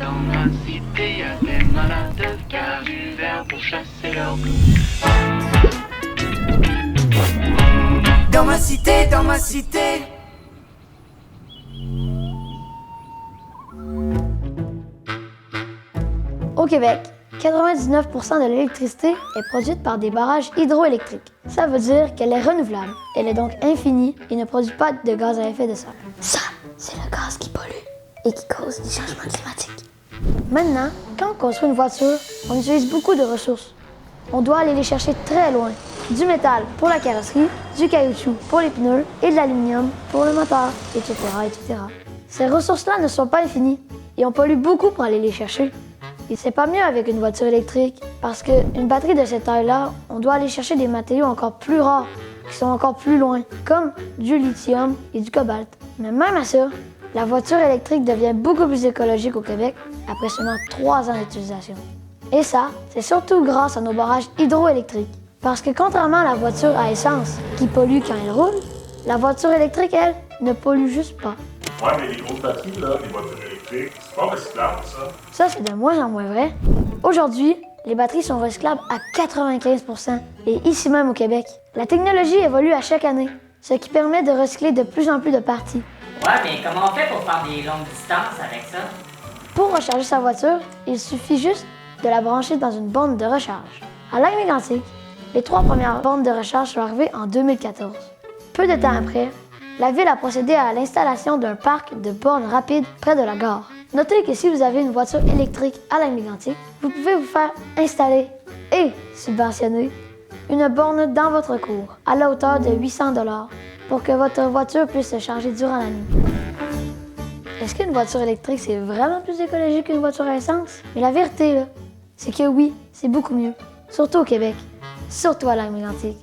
Dans ma cité, y a des malades calvaires pour chasser leur loup. Dans ma cité. Au Québec, 99% de l'électricité est produite par des barrages hydroélectriques. Ça veut dire qu'elle est renouvelable. Elle est donc infinie et ne produit pas de gaz à effet de serre. Ça, c'est le gaz qui pollue et qui cause des changements climatiques. Maintenant, quand on construit une voiture, on utilise beaucoup de ressources. On doit aller les chercher très loin. Du métal pour la carrosserie, du caoutchouc pour les pneus et de l'aluminium pour le moteur, etc., etc. Ces ressources-là ne sont pas infinies et on pollue beaucoup pour aller les chercher. Et c'est pas mieux avec une voiture électrique parce qu'une batterie de cette taille-là, on doit aller chercher des matériaux encore plus rares, qui sont encore plus loin, comme du lithium et du cobalt. Mais même à ça, la voiture électrique devient beaucoup plus écologique au Québec après seulement 3 ans d'utilisation. Et ça, c'est surtout grâce à nos barrages hydroélectriques. Parce que contrairement à la voiture à essence qui pollue quand elle roule, la voiture électrique, elle, ne pollue juste pas. Ouais, mais les grosses batteries, là, les voitures électriques, c'est pas recyclable, ça. Ça, c'est de moins en moins vrai. Aujourd'hui, les batteries sont recyclables à 95%, et ici même au Québec. La technologie évolue à chaque année, ce qui permet de recycler de plus en plus de parties. Ouais, mais comment on fait pour faire des longues distances avec ça? Pour recharger sa voiture, il suffit juste de la brancher dans une borne de recharge. À Lac-Mégantic, les 3 premières bornes de recharge sont arrivées en 2014. Peu de temps après, la ville a procédé à l'installation d'un parc de bornes rapides près de la gare. Notez que si vous avez une voiture électrique à Lac-Mégantic, vous pouvez vous faire installer et subventionner une borne dans votre cour à la hauteur de 800 $ pour que votre voiture puisse se charger durant la nuit. Est-ce qu'une voiture électrique, c'est vraiment plus écologique qu'une voiture à essence? Mais la vérité, là, c'est que oui, c'est beaucoup mieux. Surtout au Québec. Surtout à Lac-Mégantic.